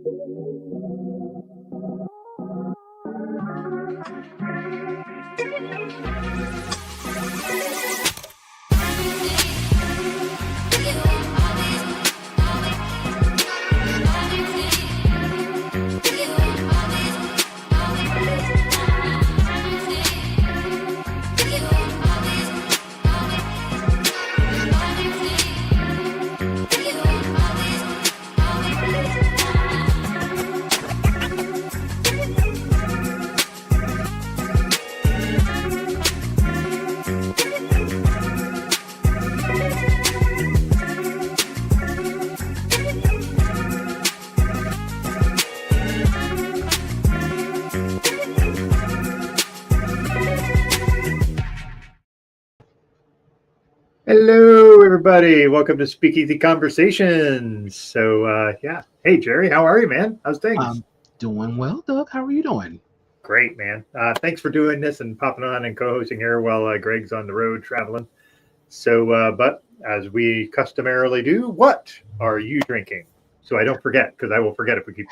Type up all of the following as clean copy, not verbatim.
Hello, everybody. Welcome to SpeakEasy Conversations. Yeah. Hey, Jerry, how are you, man? How's things? Doing well, Doug. How are you doing? Great, man. Thanks for doing this and popping on and co-hosting here while Greg's on the road traveling. But as we customarily do, what are you drinking? So I don't forget, because I will forget if we keep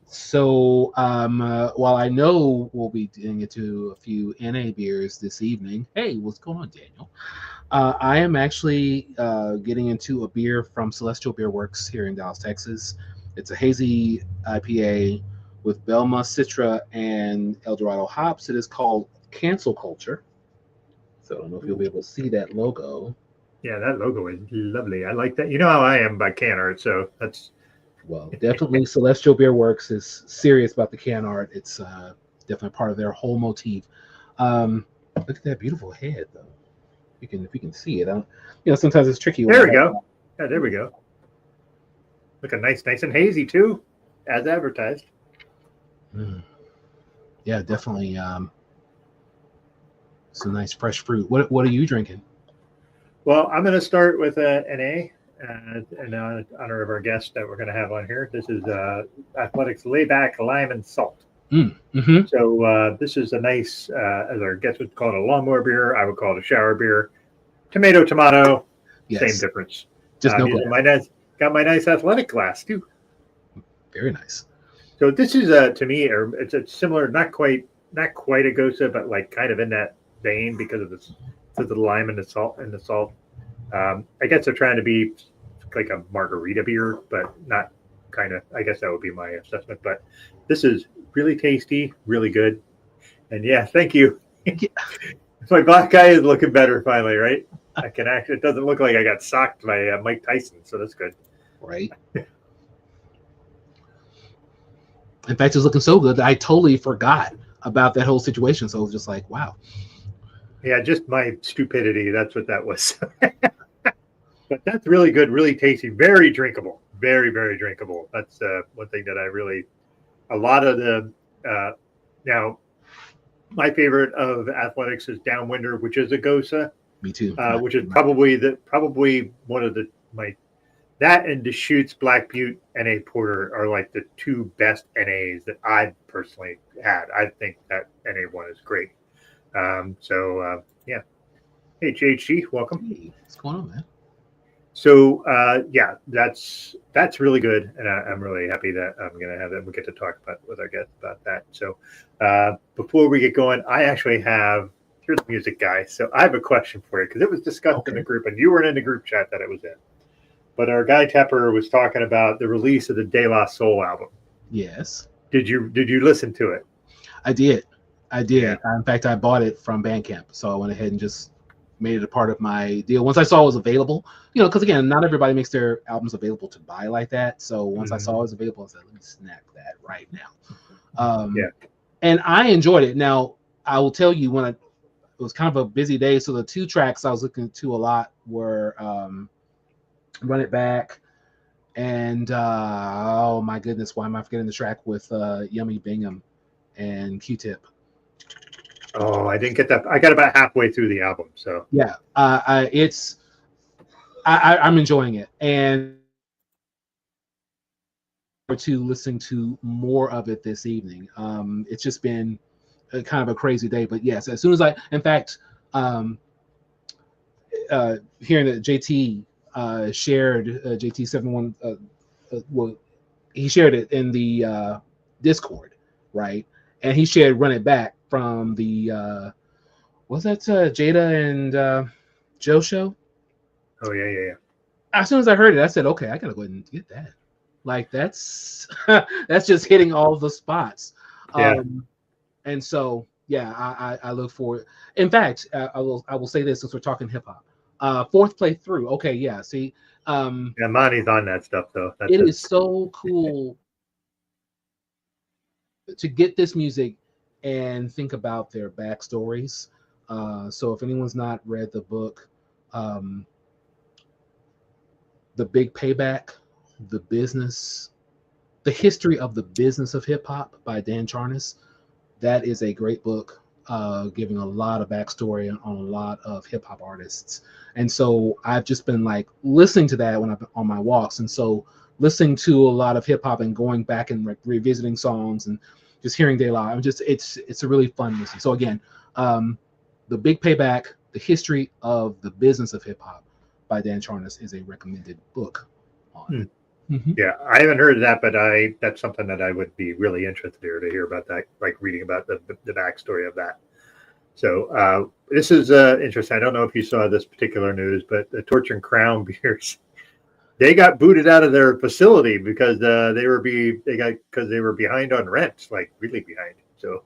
So, while I know we'll be getting into a few NA beers this evening, hey, what's going on, Daniel? I am actually getting into a beer from Celestial Beer Works here in Dallas, Texas. It's a hazy IPA with Belma, Citra, and El Dorado hops. It is called Cancel Culture. So I don't know if you'll be able to see that logo. Yeah, that logo is lovely. I like that. You know how I am by can art, so that's... Well, definitely Celestial Beer Works is serious about the can art. It's definitely part of their whole motif. Look at that beautiful head, though. If you can see it, sometimes it's tricky. There we go. Yeah, there we go. Looking nice and hazy too, as advertised. Yeah, definitely. Some nice fresh fruit. What are you drinking? Well, I'm going to start with an A. In honor of our guest that we're going to have on here. This is Athletics Layback Lime and Salt. Mm-hmm. So this is a nice, as our guest would call it, a lawnmower beer. I would call it a shower beer. Tomato, yes. Same difference. Just no glass. Got my nice athletic glass too. Very nice. So this is to me, it's a similar, not quite a Gosa, but like kind of in that vein because of the lime and the salt. I guess they're trying to be like a margarita beer, but not kind of. I guess that would be my assessment. But this is really tasty, really good, and yeah, thank you. My black guy is looking better finally, right? I can actually. It doesn't look like I got socked by Mike Tyson, so that's good. Right. In fact, it's looking so good that I totally forgot about that whole situation. So it was just like, wow. Yeah, just my stupidity. That's what that was. But that's really good, really tasty, very drinkable, very, very drinkable. That's one thing that I really, a lot of the, now, my favorite of Athletics is Downwinder, which is a Gosa. Me too. Which is probably one of that and Deschutes Black Butte NA Porter are like the two best NAs that I personally had. I think that NA one is great. Yeah. Hey, JHG, welcome. Hey, what's going on, man? So, yeah, that's really good, and I'm really happy that I'm going to have that. We get to talk with our guest about that. So, before we get going, I actually here's the music guy. So, I have a question for you because it was discussed in the group, and you weren't in the group chat that it was in. But our guy Tepper was talking about the release of the De La Soul album. Yes. Did you listen to it? I did. Yeah. In fact, I bought it from Bandcamp, so I went ahead and just made it a part of my deal. Once I saw it was available, because again, not everybody makes their albums available to buy like that. So once I saw it was available, I said, let me snap that right now. Yeah. And I enjoyed it. Now, I will tell you it was kind of a busy day. So the two tracks I was looking to a lot were Run It Back and oh my goodness, why am I forgetting the track with Yummy Bingham and Q-Tip? Oh, I didn't get that. I got about halfway through the album, so yeah, I'm enjoying it, and to listening to more of it this evening. It's just been kind of a crazy day, but yes, as soon as in fact, hearing that JT shared JT71, well, he shared it in the Discord, right? And he shared Run It Back from the was that Jada and Joe show? Oh yeah. As soon as I heard it, I said, okay, I gotta go ahead and get that. Like that's that's just hitting all the spots. Yeah. And so yeah, I look forward. In fact, I will say this since we're talking hip hop. Fourth playthrough. Okay, yeah. See, Yeah, Monty's on that stuff though. That's it it. is so cool to get this music and think about their backstories. So if anyone's not read the book, um, The Big Payback, the business, the history of the business of hip hop by Dan Charnas, that is a great book, giving a lot of backstory on a lot of hip hop artists. And so I've just been like listening to that when I've been on my walks. And so listening to a lot of hip hop and going back and revisiting songs and just hearing De La, I'm just it's a really fun listen. So again, The Big Payback, the history of the business of hip hop by Dan Charnas is a recommended book on it. Mm-hmm. Yeah, I haven't heard of that, but that's something that I would be really interested to hear about that, like reading about the backstory of that. So this is interesting. I don't know if you saw this particular news, but the Torch and Crown beers, they got booted out of their facility because they were behind on rent, like really behind. So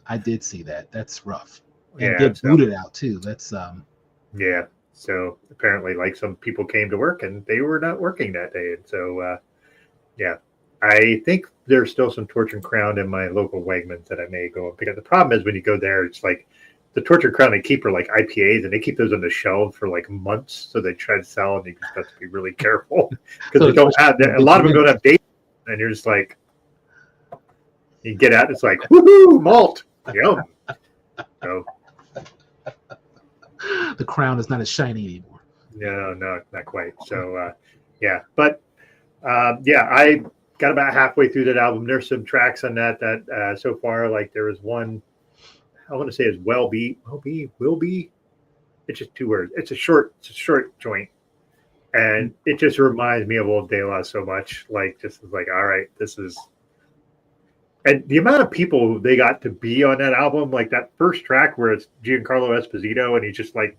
I did see that. That's rough. And yeah, get booted out too. That's yeah. So apparently, like some people came to work and they were not working that day, and so yeah, I think there's still some Torch and Crown in my local Wegmans that I may go and pick up. The problem is when you go there, it's like the Torch and Crown they keep are like IPAs, and they keep those on the shelf for like months, so they try to sell, and you just have to be really careful because So they don't have a lot of them don't have dates, and you're just like you get out, it's like woohoo malt, yum. So the crown is not as shiny anymore. no, not quite. So yeah, but yeah, I got about halfway through that album. There's some tracks on that so far, like there was one I want to say is will be. It's just two words. It's a short joint, and it just reminds me of old De La so much. Like just like, all right, this is, and the amount of people they got to be on that album, like that first track where it's Giancarlo Esposito and he's just like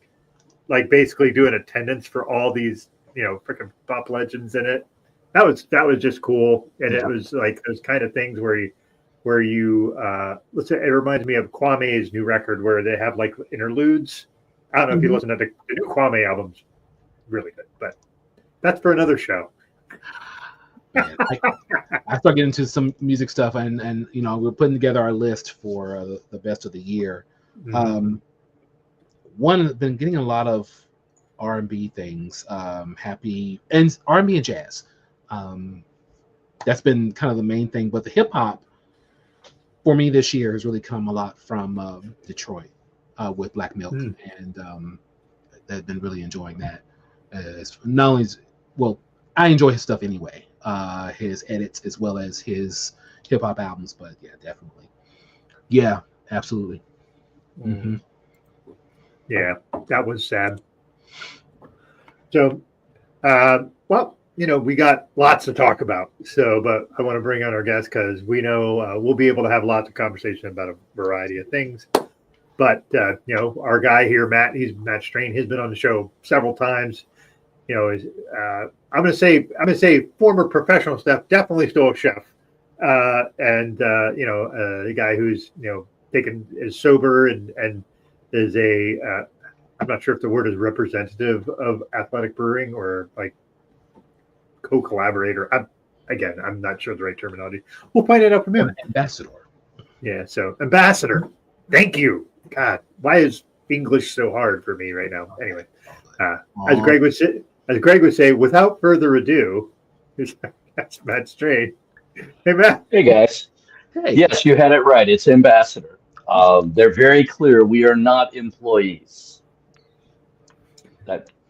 basically doing attendance for all these freaking pop legends in it. That was just cool, and it was like those kind of things where you let's say it reminds me of Kwame's new record where they have like interludes. I don't know if you listen to the new Kwame albums, really good, but that's for another show. Man, I start getting into some music stuff, and we're putting together our list for the best of the year. One been getting a lot of R&B things, happy and R&B and jazz. That's been kind of the main thing, but the hip hop for me this year has really come a lot from Detroit with Black Milk, and I've been really enjoying that. Not only, well, I enjoy his stuff anyway, his edits as well as his hip hop albums, but yeah, definitely, yeah, absolutely. Yeah, that was sad. So, well, we got lots to talk about. So, but I want to bring on our guest because we know we'll be able to have lots of conversation about a variety of things. But our guy here, Matt Strain. He's been on the show several times. I'm going to say former professional chef, definitely still a chef, and the guy who's is sober and is I'm not sure if the word is representative of athletic brewing or like co-collaborator. I'm not sure the right terminology. We'll find it out from him. Ambassador. Yeah, so ambassador. Thank you. God, why is English so hard for me right now? Anyway, as Greg would say, without further ado, that's Matt Strain. Hey, Matt. Hey, guys. Hey. Yes, you had it right. It's ambassador. They're very clear. We are not employees.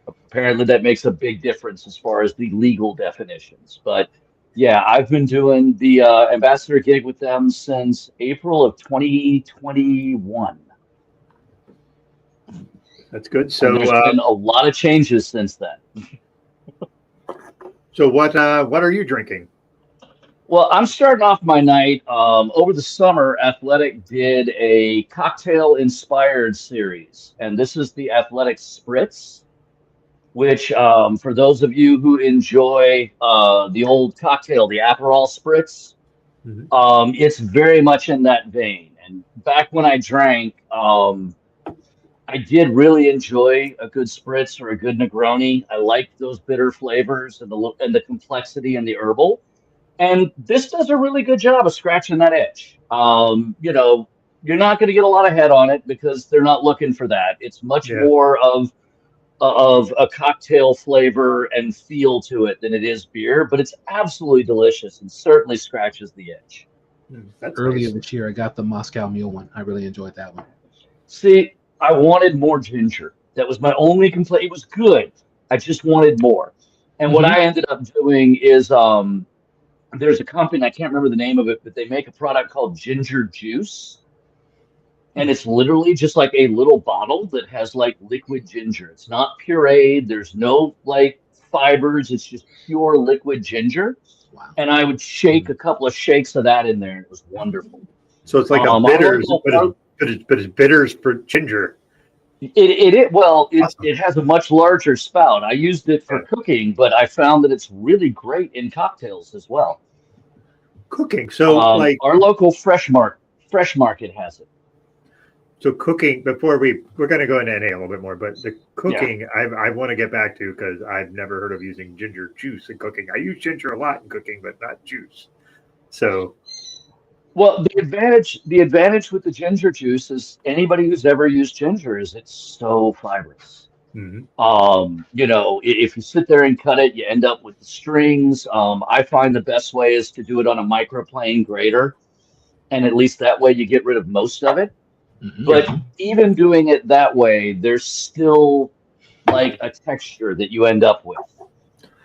Apparently that makes a big difference as far as the legal definitions. But yeah, I've been doing the ambassador gig with them since April of 2021. That's good. So and there's been a lot of changes since then. So what are you drinking? Well, I'm starting off my night. Over the summer, Athletic did a cocktail inspired series, and this is the Athletic Spritz, which, for those of you who enjoy the old cocktail, the Aperol Spritz, Mhm. it's very much in that vein. And back when I drank, I did really enjoy a good spritz or a good Negroni. I liked those bitter flavors and the complexity and the herbal. And this does a really good job of scratching that itch. You're not going to get a lot of head on it because they're not looking for that. It's much Yeah. more of a cocktail flavor and feel to it than it is beer, but it's absolutely delicious and certainly scratches the itch. That's Earlier nice. this year, I got the Moscow Mule one. I really enjoyed that one. See, I wanted more ginger. That was my only complaint. It was good. I just wanted more. And what Mhm. I ended up doing is there's a company, I can't remember the name of it, but they make a product called ginger juice. And it's literally just like a little bottle that has like liquid ginger. It's not pureed. There's no like fibers. It's just pure liquid ginger. Wow. And I would shake a couple of shakes of that in there, and it was wonderful. So it's like a Our bitters, local, but it's bitters for ginger. Awesome. it has a much larger spout. I used it for Yeah. cooking, but I found that it's really great in cocktails as well. Cooking. So like Our local fresh market has it. so cooking before we're going to go into NA a little bit more, but the Yeah. cooking I want to get back to because I've never heard of using ginger juice in cooking. I use ginger a lot in cooking, but not juice. So Well, the advantage with the ginger juice is anybody who's ever used ginger is it's so fibrous. mhm. If you sit there and cut it, you end up with the strings. I find the best way is to do it on a microplane grater, and at least that way you get rid of most of it. Mhm. But even doing it that way, there's still like a texture that you end up with.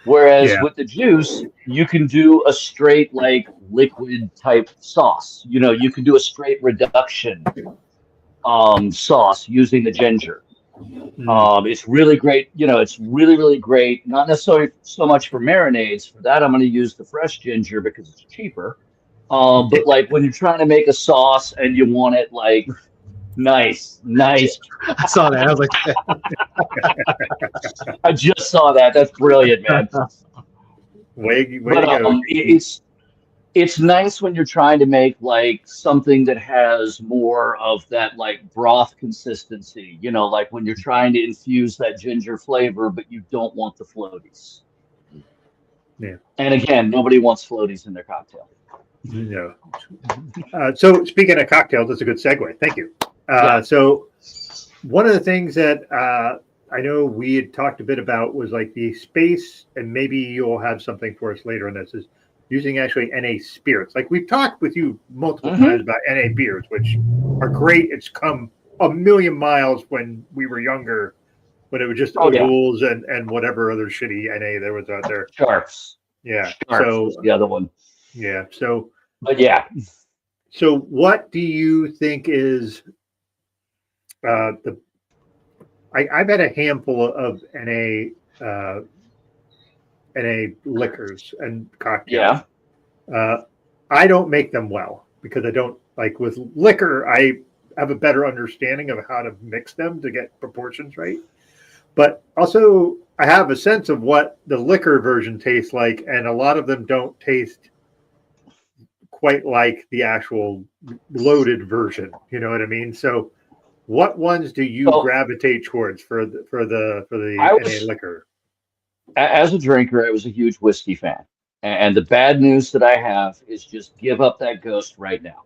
Whereas Yeah, with the juice, you can do a straight like liquid type sauce. You can do a straight reduction sauce using the ginger. mm, It's really great. It's really, really great. Not necessarily so much for marinades. For that, I'm going to use the fresh ginger because it's cheaper. But like when you're trying to make a sauce and you want it like nice. I saw that. I was like, I just saw that. That's brilliant, man. way But to go. it's nice when you're trying to make like something that has more of that like broth consistency. Like when you're trying to infuse that ginger flavor, but you don't want the floaties. Yeah, And again, nobody wants floaties in their cocktail. no. So speaking of cocktails, that's a good segue. Thank you. Yeah. So one of the things that I know we had talked a bit about was like the space, and maybe you'll have something for us later on this, is using actually NA spirits. Like we've talked with you multiple times about NA beers, which are great. It's come a million miles when we were younger, when it was just Oh yeah, O'Doul's and whatever other shitty NA there was out there. Sharps. Yeah. Sharps So was the other one. yeah. So But yeah, what do you think is the I've had a handful of NA liquors and cocktails. yeah. I don't make them well because I don't like with liquor. I have a better understanding of how to mix them to get proportions right. But also, I have a sense of what the liquor version tastes like, and a lot of them don't taste quite like the actual loaded version. You know what I mean? So, what ones do you So gravitate towards for the I NA was, liquor? as a drinker, I was a huge whiskey fan. And the bad news that I have is just give up that ghost right now.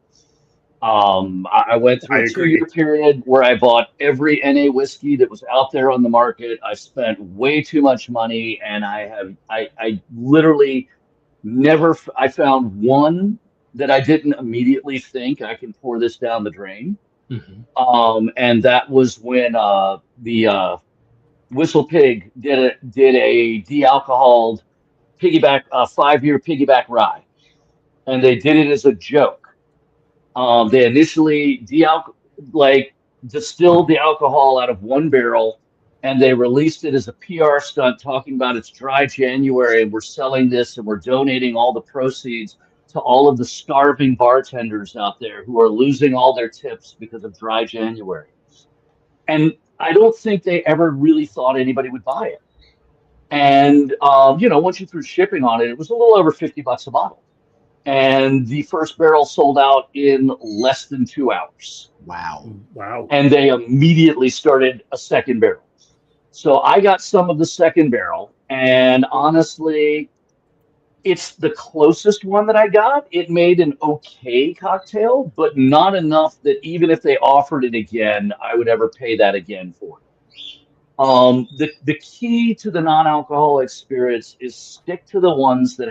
I went I through a agree. 2 year period where I bought every NA whiskey that was out there on the market. I spent way too much money, and I literally never, I found one that I didn't immediately think I can pour this down the drain. mhm. And that was when the Whistle Pig did a de-alcoholed piggyback 5 year piggyback rye, and they did it as a joke. They initially like distilled the alcohol out of one barrel, and they released it as a PR stunt, talking about it's dry January and we're selling this and we're donating all the proceeds. to all of the starving bartenders out there who are losing all their tips because of dry January. And I don't think they ever really thought anybody would buy it. And, once you threw shipping on it, it was a little over $50 a bottle. And the first barrel sold out in less than 2 hours. Wow. Wow. And they immediately started a second barrel. So I got some of the second barrel, and honestly, it's the closest one that I got. It made an okay cocktail, but not enough that even if they offered it again, I would ever pay that again for it. The key to the non-alcoholic spirits is stick to the ones that